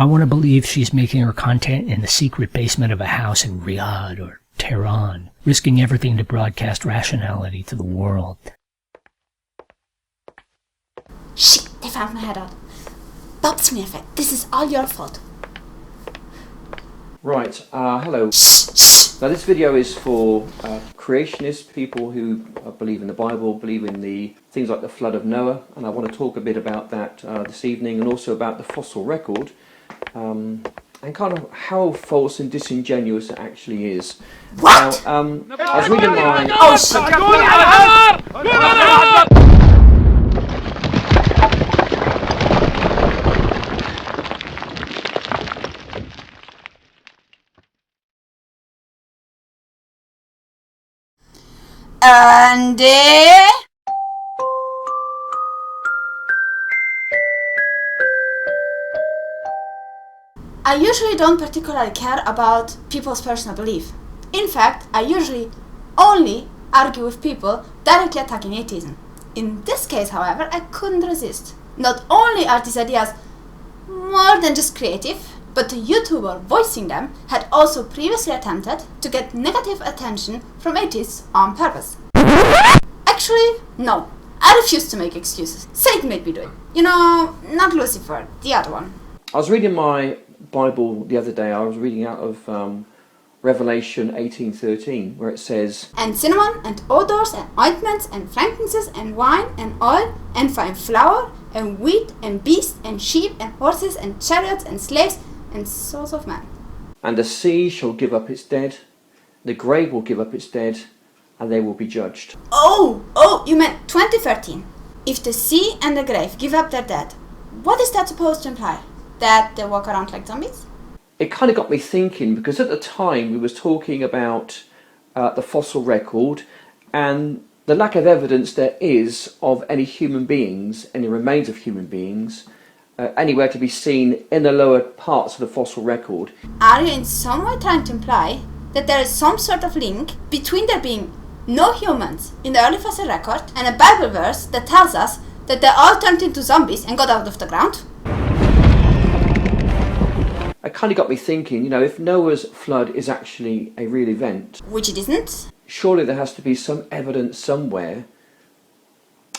I want to believe she's making her content in the secret basement of a house in Riyadh or Tehran, risking everything to broadcast rationality to the world. Shit, they found my headout. Bob Smearfit, this is all your fault. Right, hello. Now this video is for creationists, people who believe in the Bible, believe in the things like the flood of Noah, and I want to talk a bit about that this evening, and also about the fossil record, and kind of how false and disingenuous it actually is. What? Now, I was reading my... Oh shit! Andy? I usually don't particularly care about people's personal belief. In fact, I usually only argue with people directly attacking atheism. In this case, however, I couldn't resist. Not only are these ideas more than just creative, but the YouTuber voicing them had also previously attempted to get negative attention from atheists on purpose. Actually, no. I refuse to make excuses. Satan made me do it. You know, not Lucifer, the other one. I was reading my Bible the other day. I was reading out of Revelation 18:13, where it says, "And cinnamon, and odors, and ointments, and frankincense, and wine, and oil, and fine flour, and wheat, and beasts, and sheep, and horses, and chariots, and slaves, and souls of men. And the sea shall give up its dead, the grave will give up its dead, and they will be judged." Oh, you meant 2013. If the sea and the grave give up their dead, what is that supposed to imply? That they walk around like zombies? It kind of got me thinking, because at the time we was talking about the fossil record and the lack of evidence there is of any human beings, any remains of human beings, anywhere to be seen in the lower parts of the fossil record. Are you in some way trying to imply that there is some sort of link between there being no humans in the early fossil record and a Bible verse that tells us that they all turned into zombies and got out of the ground? It kind of got me thinking, you know, if Noah's flood is actually a real event, Which it isn't. surely there has to be some evidence somewhere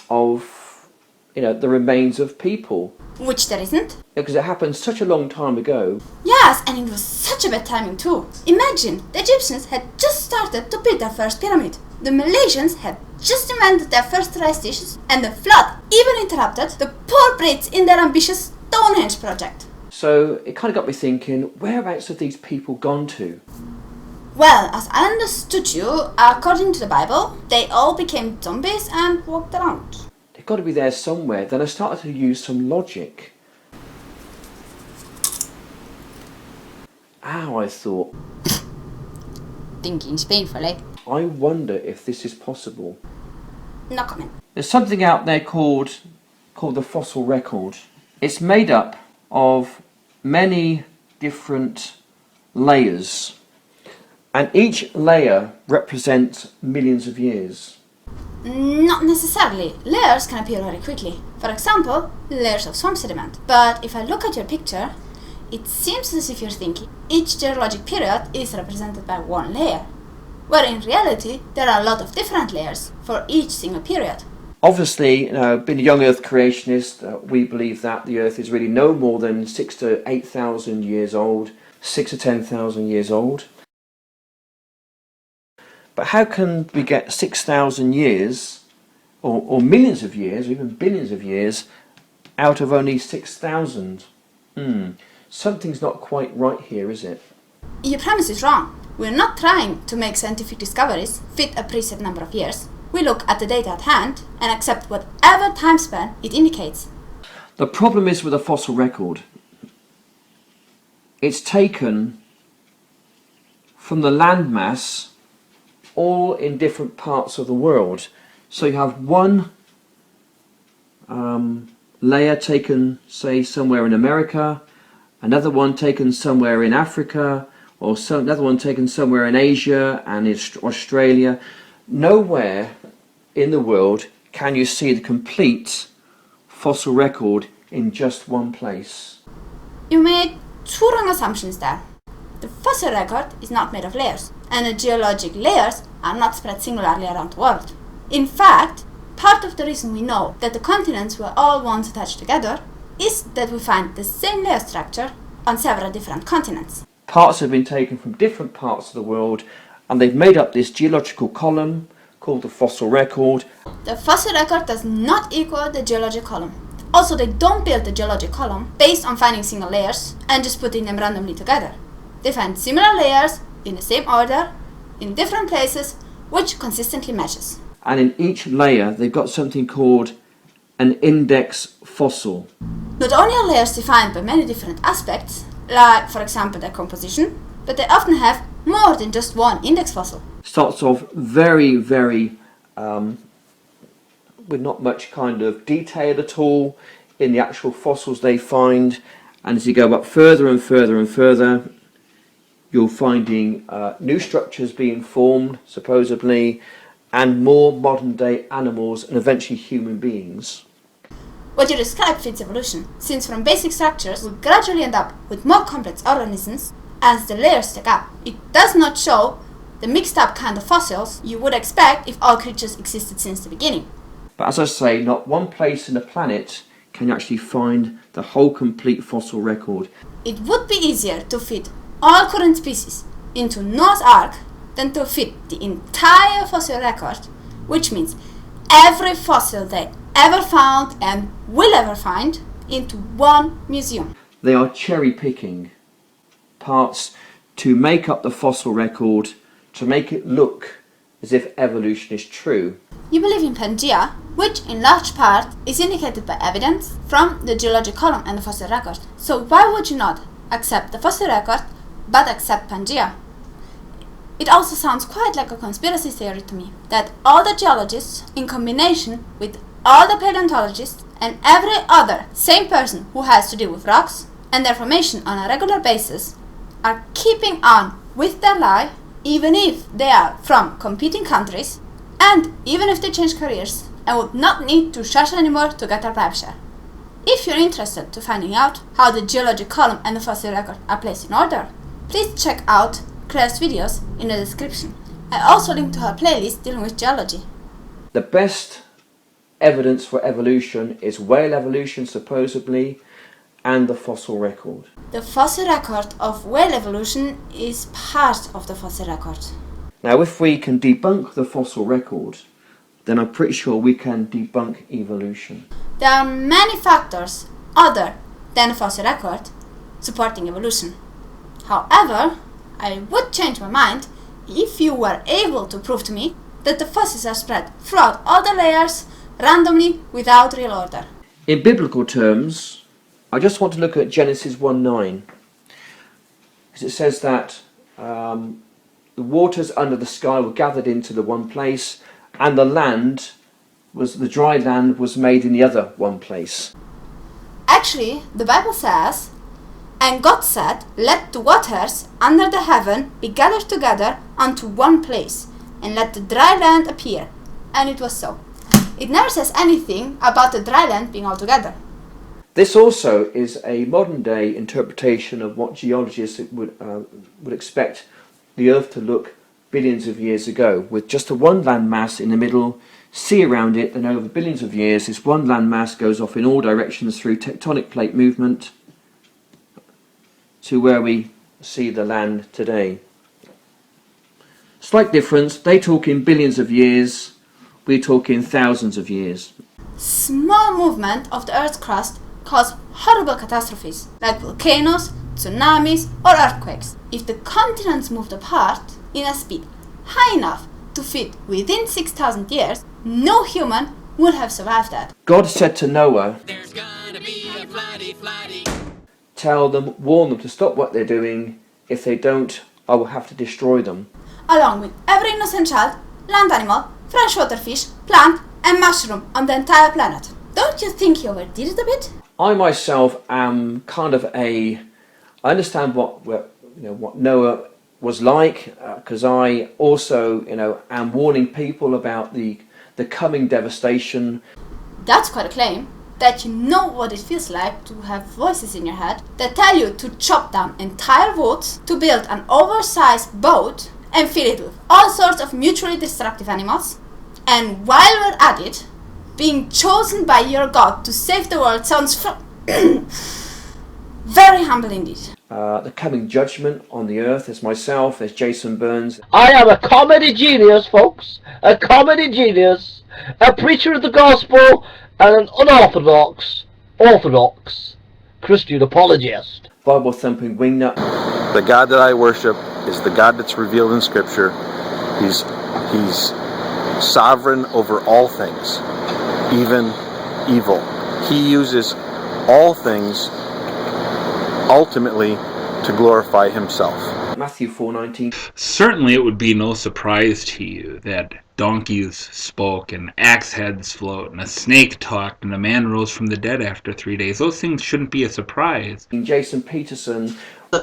of, you know, the remains of people. Which there isn't. Because it happened such a long time ago. Yes, and it was such a bad timing too. Imagine, the Egyptians had just started to build their first pyramid. The Malaysians had just invented their first rice dishes, and the flood even interrupted the poor Brits in their ambitious Stonehenge project. So it kind of got me thinking, whereabouts have these people gone to? Well, as I understood you, according to the Bible, they all became zombies and walked around. They've got to be there somewhere. Then I started to use some logic. Ow, I thought. Thinking's painful, eh? I wonder if this is possible. No comment. There's something out there called the fossil record. It's made up of many different layers, and each layer represents millions of years. Not necessarily. Layers can appear very quickly. For example, layers of swamp sediment. But if I look at your picture, it seems as if you're thinking each geologic period is represented by one layer, where in reality there are a lot of different layers for each single period. Obviously, being a young Earth creationist, we believe that the Earth is really no more than 6,000 to 8,000 years old, 6,000 to 10,000 years old. But how can we get 6,000 years, or millions of years, or even billions of years, out of only 6,000? Something's not quite right here, is it? Your premise is wrong. We're not trying to make scientific discoveries fit a preset number of years. We look at the data at hand and accept whatever time span it indicates. The problem is with a fossil record. It's taken from the landmass all in different parts of the world. So you have one layer taken, say, somewhere in America, another one taken somewhere in Africa, or another one taken somewhere in Asia and in Australia. Nowhere in the world can you see the complete fossil record in just one place. You made two wrong assumptions there. The fossil record is not made of layers, and the geologic layers are not spread singularly around the world. In fact, part of the reason we know that the continents were all once attached together is that we find the same layer structure on several different continents. Parts have been taken from different parts of the world, and they've made up this geological column called the fossil record. The fossil record does not equal the geologic column. Also, they don't build the geologic column based on finding single layers and just putting them randomly together. They find similar layers in the same order, in different places, which consistently matches. And in each layer, they've got something called an index fossil. Not only are layers defined by many different aspects, like for example their composition, but they often have more than just one index fossil. Starts off very, very with not much kind of detail at all in the actual fossils they find, and as you go up further and further and further, you're finding new structures being formed, supposedly, and more modern day animals and eventually human beings. What you describe fits evolution, since from basic structures we gradually end up with more complex organisms as the layers stack up. It does not show the mixed up kind of fossils you would expect if all creatures existed since the beginning. But as I say, not one place in the planet can you actually find the whole complete fossil record. It would be easier to fit all current species into Noah's Ark than to fit the entire fossil record, which means every fossil they ever found and will ever find, into one museum. They are cherry picking parts to make up the fossil record to make it look as if evolution is true. You believe in Pangea, which in large part is indicated by evidence from the geologic column and the fossil record. So why would you not accept the fossil record but accept Pangea? It also sounds quite like a conspiracy theory to me, that all the geologists, in combination with all the paleontologists and every other same person who has to deal with rocks and their formation on a regular basis, are keeping on with their lie, even if they are from competing countries, and even if they change careers and would not need to shush anymore to get their bribe share. If you're interested to finding out how the geologic column and the fossil record are placed in order, please check out Claire's videos in the description. I also link to her playlist dealing with geology. The best evidence for evolution is whale evolution, supposedly, and the fossil record. The fossil record of whale evolution is part of the fossil record. Now, if we can debunk the fossil record, then I'm pretty sure we can debunk evolution. There are many factors other than the fossil record supporting evolution. However, I would change my mind if you were able to prove to me that the fossils are spread throughout all the layers randomly without real order. In biblical terms, I just want to look at Genesis 1:9, because it says that the waters under the sky were gathered into the one place, and the dry land was made in the other one place. Actually, the Bible says, "And God said, let the waters under the heaven be gathered together unto one place, and let the dry land appear." And it was so. It never says anything about the dry land being all together. This also is a modern day interpretation of what geologists would expect the Earth to look billions of years ago, with just a one land mass in the middle, sea around it, and over billions of years this one land mass goes off in all directions through tectonic plate movement to where we see the land today. Slight difference, they talk in billions of years, we talk in thousands of years. Small movement of the Earth's crust cause horrible catastrophes like volcanoes, tsunamis or earthquakes. If the continents moved apart in a speed high enough to fit within 6,000 years, no human would have survived that. God said to Noah, "There's gonna be a floody. tell them, warn them to stop what they're doing. If they don't, I will have to destroy them. Along with every innocent child, land animal, freshwater fish, plant and mushroom on the entire planet. Don't you think you overdid it a bit? I myself am kind of I understand what Noah was like, because I also am warning people about the coming devastation. That's quite a claim. that you know what it feels like to have voices in your head that tell you to chop down entire woods, to build an oversized boat and fill it with all sorts of mutually destructive animals. And while we're at it, being chosen by your god to save the world sounds very humble indeed. The coming judgment on the earth. There's myself, there's Jason Burns. I am a comedy genius, folks. A comedy genius. A preacher of the gospel and an unorthodox, orthodox Christian apologist. Bible thumping wingnut. The God that I worship is the God that's revealed in Scripture. He's sovereign over all things, even evil. He uses all things ultimately to glorify himself. Matthew 4:19. Certainly it would be no surprise to you that donkeys spoke and axe heads float and a snake talked and a man rose from the dead after 3 days. Those things shouldn't be a surprise. Jason Peterson.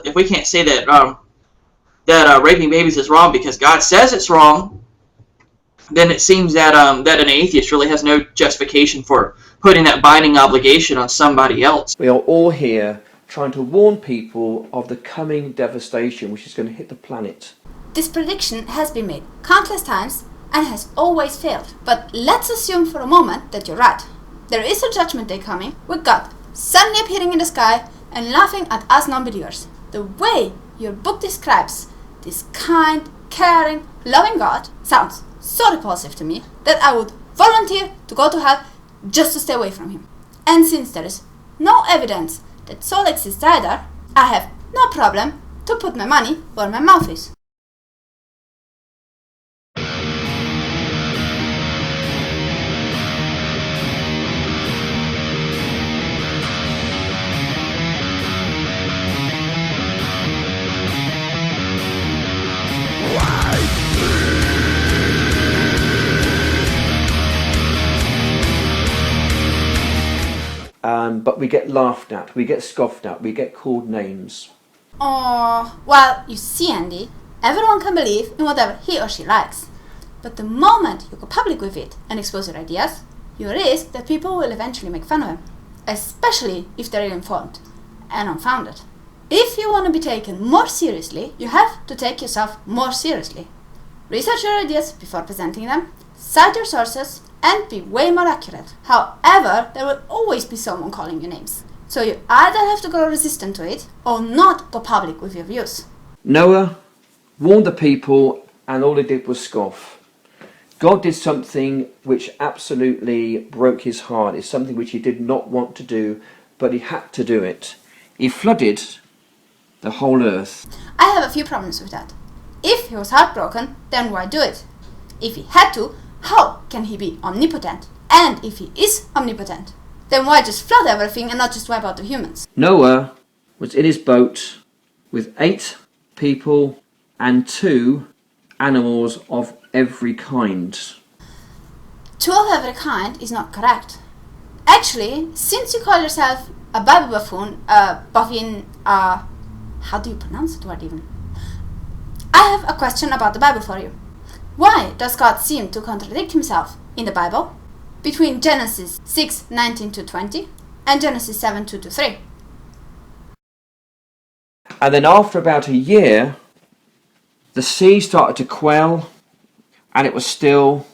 If we can't say that raping babies is wrong because God says it's wrong, then it seems that that an atheist really has no justification for putting that binding obligation on somebody else. We are all here trying to warn people of the coming devastation which is going to hit the planet. This prediction has been made countless times and has always failed. But let's assume for a moment that you're right. There is a judgment day coming with God suddenly appearing in the sky and laughing at us non-believers. The way your book describes this kind, caring, loving God sounds so repulsive to me that I would volunteer to go to hell just to stay away from him. And since there is no evidence that soul exists either, I have no problem to put my money where my mouth is. But we get laughed at, we get scoffed at, we get called names. Oh, well, you see, Andy, everyone can believe in whatever he or she likes. But the moment you go public with it and expose your ideas, you risk that people will eventually make fun of them, especially if they're ill-informed and unfounded. If you want to be taken more seriously, you have to take yourself more seriously. Research your ideas before presenting them, cite your sources, and be way more accurate. However, there will always be someone calling you names. So you either have to grow resistant to it or not go public with your views. Noah warned the people and all he did was scoff. God did something which absolutely broke his heart. It's something which he did not want to do, but he had to do it. He flooded the whole earth. I have a few problems with that. If he was heartbroken, then why do it? If he had to, how can he be omnipotent? And if he is omnipotent, then why just flood everything and not just wipe out the humans? Noah was in his boat with 8 people and 2 animals of every kind. 2 of every kind is not correct. Actually, since you call yourself a Bible buffoon, how do you pronounce that word even? I have a question about the Bible for you. Why does God seem to contradict himself in the Bible between Genesis 6:19-20 and Genesis 7:2-3? And then after about a year, the sea started to quell and it was still,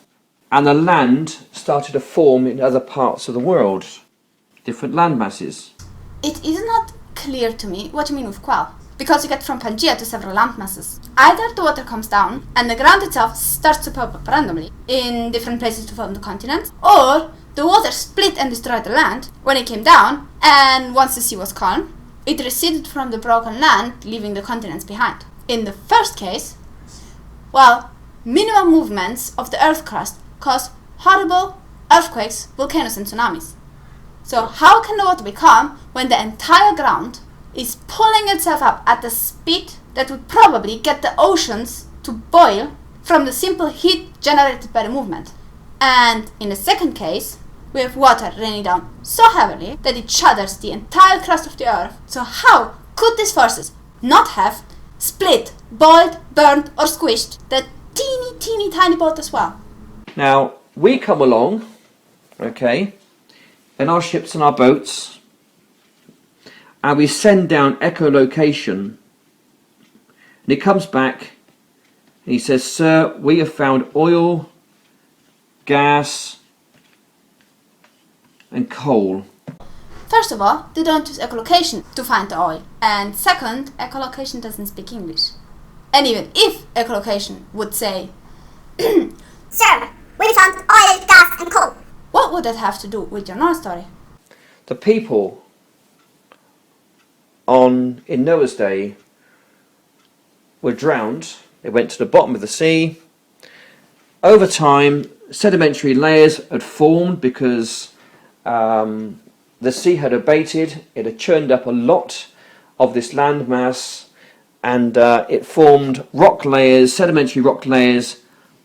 and the land started to form in other parts of the world, different land masses. It is not clear to me what you mean with quell, because you get from Pangea to several land masses. Either the water comes down and the ground itself starts to pop up randomly in different places to form the continents, or the water split and destroyed the land when it came down, and once the sea was calm, it receded from the broken land, leaving the continents behind. In the first case, well, minimum movements of the earth crust cause horrible earthquakes, volcanoes and tsunamis. So how can the water be calm when the entire ground is pulling itself up at a speed that would probably get the oceans to boil from the simple heat generated by the movement? And in the second case, we have water raining down so heavily that it shudders the entire crust of the earth. So how could these forces not have split, boiled, burned or squished that teeny tiny boat as well? Now, we come along, okay, in our ships and our boats, and we send down echolocation, and he comes back and he says, "Sir, we have found oil, gas and coal." First of all, they don't use echolocation to find the oil. And second, echolocation doesn't speak English. And even if echolocation would say, "Sir, we found oil, gas and coal," what would that have to do with your Noah story? The people in Noah's day were drowned. They went to the bottom of the sea. Over time, sedimentary layers had formed because the sea had abated. It had churned up a lot of this land mass, and it formed rock layers, sedimentary rock layers,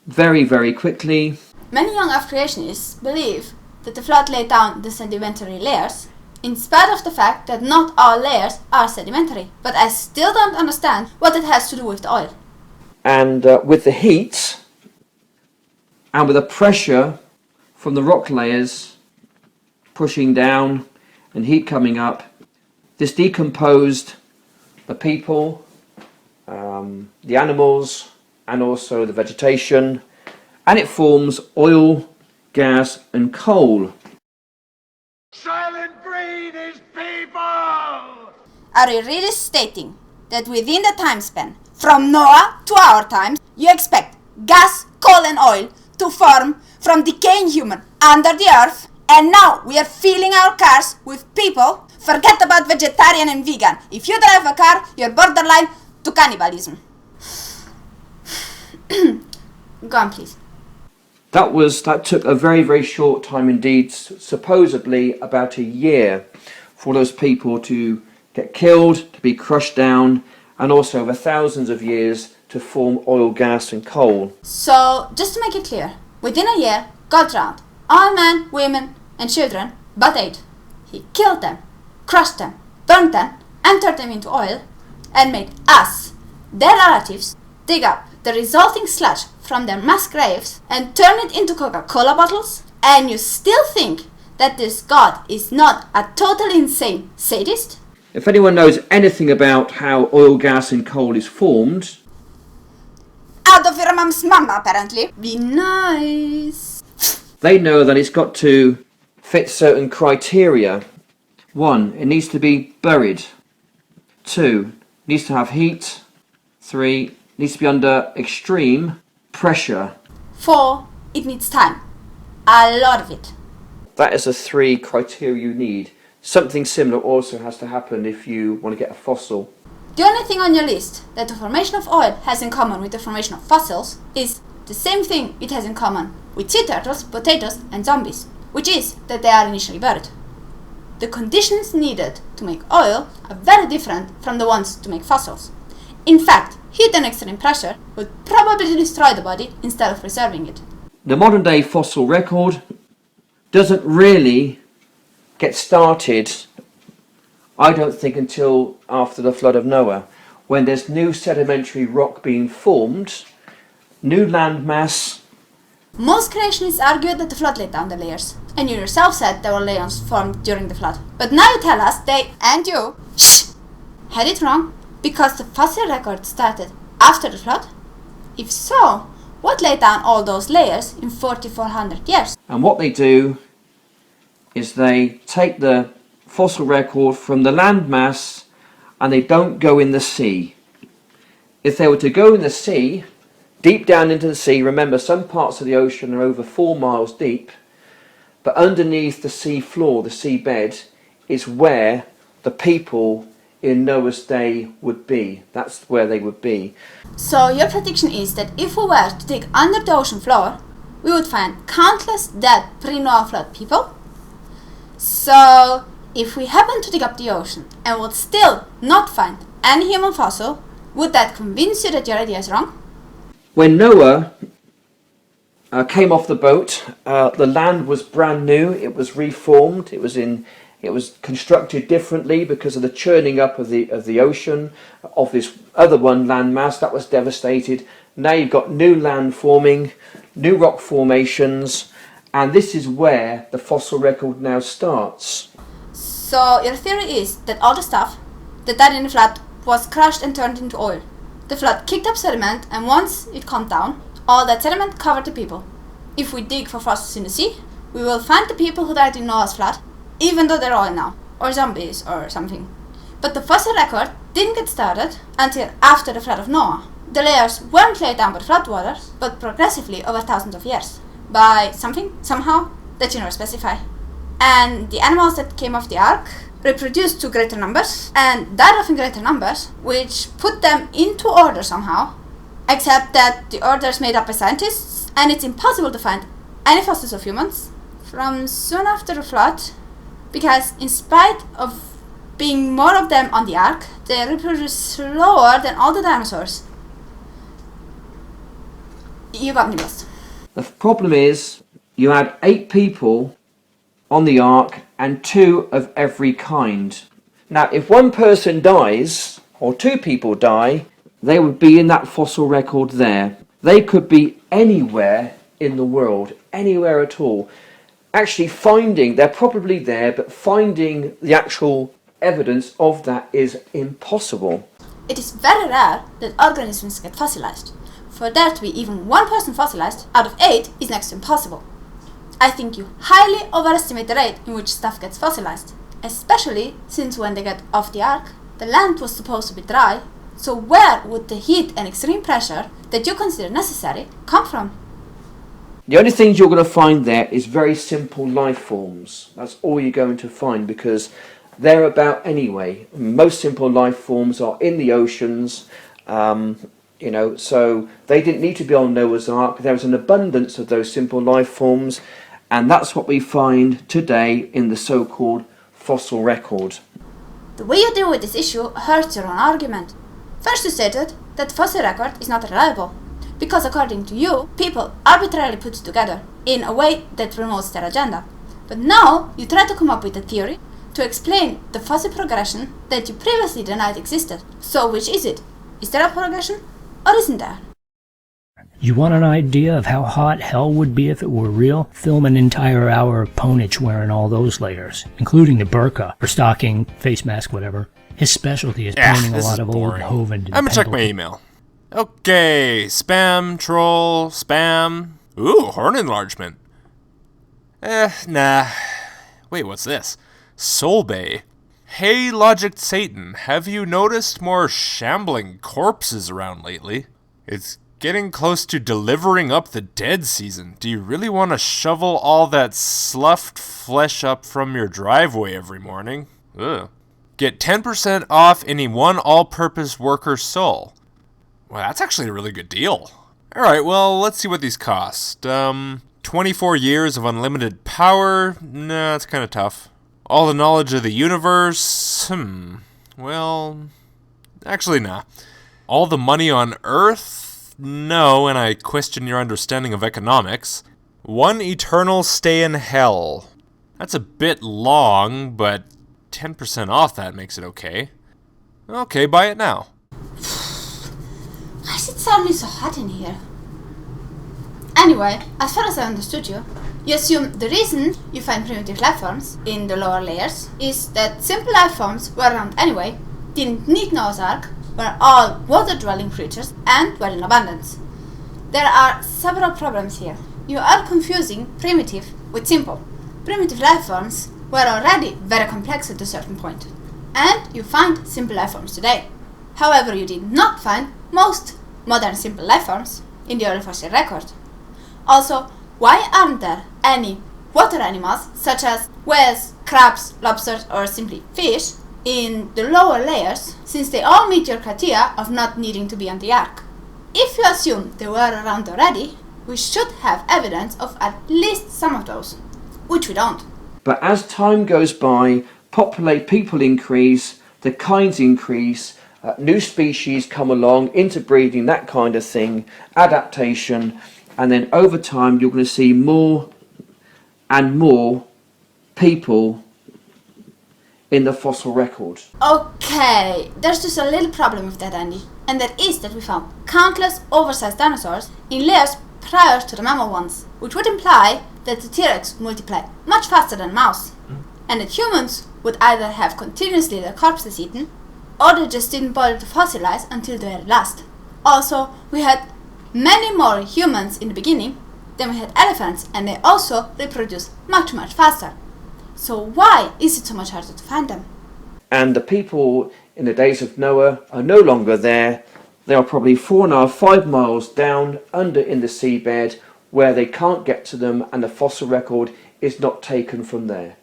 very, very quickly. Many young Earth creationists believe that the flood laid down the sedimentary layers, in spite of the fact that not all layers are sedimentary. But I still don't understand what it has to do with the oil. And with the heat and with the pressure from the rock layers pushing down and heat coming up, this decomposed the people, the animals, and also the vegetation, and it forms oil, gas and coal. Silent breed is people! Are you really stating that within the time span from Noah to our times, you expect gas, coal and oil to form from decaying human under the earth, and now we are filling our cars with people? Forget about vegetarian and vegan. If you drive a car, you're borderline to cannibalism. Go on, please. That took a very, very short time indeed, supposedly about a year, for those people to get killed, to be crushed down, and also over thousands of years to form oil, gas and coal. So, just to make it clear, within a year, God drowned all men, women and children but 8. He killed them, crushed them, burnt them, and turned them into oil, and made us, their relatives, dig up the resulting sludge from their mass graves and turn it into Coca-Cola bottles? And you still think that this God is not a totally insane sadist? If anyone knows anything about how oil, gas and coal is formed, Out of your mom's mama, apparently. Be nice. they know that it's got to fit certain criteria. 1, it needs to be buried. 2, it needs to have heat. 3, it needs to be under extreme pressure. 4, it needs time. A lot of it. That is the 3 criteria you need. Something similar also has to happen if you want to get a fossil. The only thing on your list that the formation of oil has in common with the formation of fossils is the same thing it has in common with sea turtles, potatoes and zombies, which is that they are initially buried. The conditions needed to make oil are very different from the ones to make fossils. In fact, heat and extreme pressure would probably destroy the body instead of preserving it. The modern day fossil record doesn't really get started, I don't think, until after the flood of Noah, when there's new sedimentary rock being formed, new land mass. Most creationists argue that the flood laid down the layers, and you yourself said there were layers formed during the flood. But now you tell us they, and you, had it wrong, because the fossil record started after the flood? If so, what laid down all those layers in 4,400 years? And what they do is they take the fossil record from the land mass and they don't go in the sea. If they were to go in the sea, deep down into the sea, remember some parts of the ocean are over 4 miles deep, but underneath the sea floor, the seabed, is where the people in Noah's day would be. That's where they would be. So your prediction is that if we were to dig under the ocean floor, we would find countless dead pre-Noah flood people? So if we happen to dig up the ocean and would still not find any human fossil, would that convince you that your idea is wrong? When Noah came off the boat, the land was brand new. It was reformed. It was constructed differently because of the churning up of the ocean, of this other one land mass that was devastated. Now you've got new land forming, new rock formations, And this is where the fossil record now starts. So your theory is that all the stuff that died in the flood was crushed and turned into oil. The flood kicked up sediment, and once it calmed down, all that sediment covered the people. If we dig for fossils in the sea, we will find the people who died in Noah's flood, even though they're oil now, or zombies or something. But the fossil record didn't get started until after the flood of Noah. The layers weren't laid down by the floodwaters, but progressively over thousands of years, by something, somehow, that you never specify. And the animals that came off the ark reproduced to greater numbers, and died off in greater numbers, which put them into order somehow, except that the order is made up by scientists, and it's impossible to find any fossils of humans from soon after the flood, because in spite of being more of them on the ark, they reproduce slower than all the dinosaurs. You got me lost. The problem is, you had 8 people on the ark and 2 of every kind. Now, if one person dies, or 2 people die, they would be in that fossil record there. They could be anywhere in the world, anywhere at all. Actually they're probably there, but finding the actual evidence of that is impossible. It is very rare that organisms get fossilized. For there to be even one person fossilized out of 8 is next to impossible. I think you highly overestimate the rate in which stuff gets fossilized, especially since when they get off the ark, the land was supposed to be dry, so where would the heat and extreme pressure that you consider necessary come from? The only things you're going to find there is very simple life forms. That's all you're going to find, because they're about anyway. Most simple life forms are in the oceans, so they didn't need to be on Noah's Ark. There was an abundance of those simple life forms, and that's what we find today in the so-called fossil record. The way you deal with this issue hurts your own argument. First you stated that the fossil record is not reliable, because according to you, people arbitrarily put it together in a way that promotes their agenda. But now you try to come up with a theory to explain the fossil progression that you previously denied existed. So which is it? Is there a progression, or isn't there? You want an idea of how hot hell would be if it were real? Film an entire hour of Ponich wearing all those layers, including the burqa, or stocking, face mask, whatever. His specialty is painting a lot of old Hovind. I'm gonna check my email. Okay, spam, troll, spam. Ooh, horn enlargement. Nah. Wait, what's this? Solbay. Hey, Logic Satan, have you noticed more shambling corpses around lately? It's getting close to delivering up the dead season. Do you really want to shovel all that sloughed flesh up from your driveway every morning? Ugh. Get 10% off any one all-purpose worker soul. Well, that's actually a really good deal. Alright, well, let's see what these cost. 24 years of unlimited power? Nah, that's kind of tough. All the knowledge of the universe? Well, actually, nah. All the money on Earth? No, and I question your understanding of economics. 1 eternal stay in hell. That's a bit long, but 10% off that makes it okay. Okay, buy it now. Why is it suddenly so hot in here? Anyway, as far as I understood you, you assume the reason you find primitive life forms in the lower layers is that simple life forms were around anyway, didn't need Noah's Ark, were all water-dwelling creatures, and were in abundance. There are several problems here. You are confusing primitive with simple. Primitive life forms were already very complex at a certain point, and you find simple life forms today. However, you did not find most modern simple life forms in the early fossil record. Also, why aren't there any water animals such as whales, crabs, lobsters, or simply fish in the lower layers, since they all meet your criteria of not needing to be on the ark? If you assume they were around already, we should have evidence of at least some of those, which we don't. But as time goes by, people increase, the kinds increase, new species come along, interbreeding, that kind of thing, adaptation, and then over time you're going to see more and more people in the fossil record. Okay, there's just a little problem with that, Andy, and that is that we found countless oversized dinosaurs in layers prior to the mammal ones, which would imply that the T-Rex multiply much faster than mouse, and that humans would either have continuously their corpses eaten, or they just didn't bother to fossilize until the very last. Also, we had many more humans in the beginning than we had elephants, and they also reproduce much faster. So why is it so much harder to find them? And the people in the days of Noah are no longer there. They are probably 4.5, 5 miles down under in the seabed where they can't get to them, and the fossil record is not taken from there.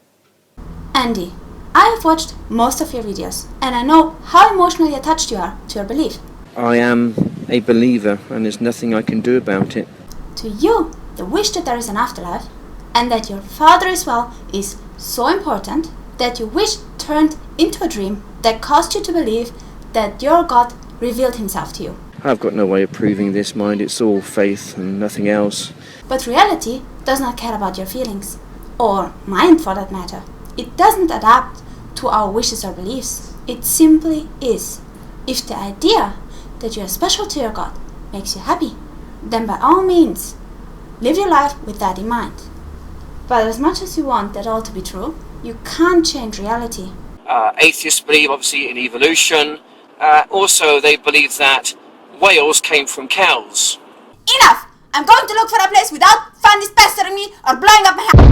Andy, I have watched most of your videos, and I know how emotionally attached you are to your belief. I am a believer, and there's nothing I can do about it. To you, the wish that there is an afterlife, and that your father is well, is so important that your wish turned into a dream that caused you to believe that your God revealed himself to you. I've got no way of proving this, mind. It's all faith and nothing else. But reality does not care about your feelings, or mind for that matter. It doesn't adapt to our wishes or beliefs. It simply is. If the idea that you are special to your God makes you happy, then by all means, live your life with that in mind. But as much as you want that all to be true, you can't change reality. Atheists believe, obviously, in evolution. Also, they believe that whales came from cows. Enough! I'm going to look for a place without Fanny's pestering me or blowing up my house.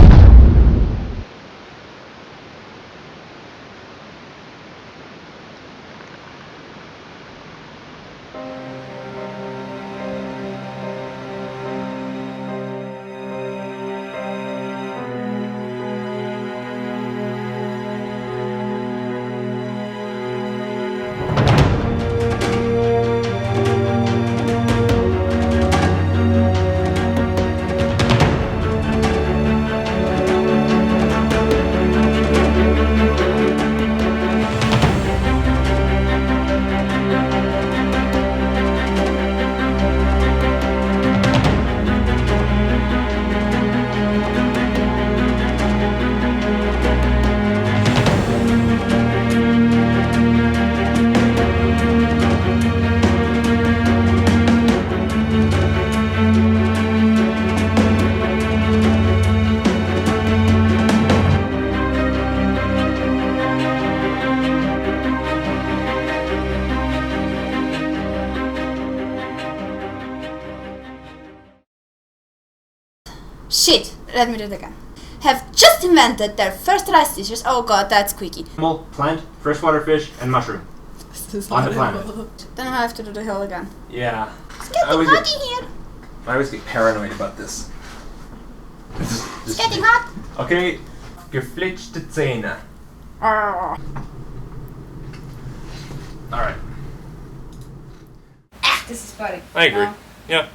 Shit, let me do it again. Have just invented their first rice dishes. Oh god, that's squeaky. Animal, plant, freshwater fish, and mushroom. On the planet. Then I have to do the hill again. Yeah. It's getting hot in here. I always get paranoid about this. It's getting hot. Okay, geflitschte Zähne. Alright. This is funny. I agree. Yeah.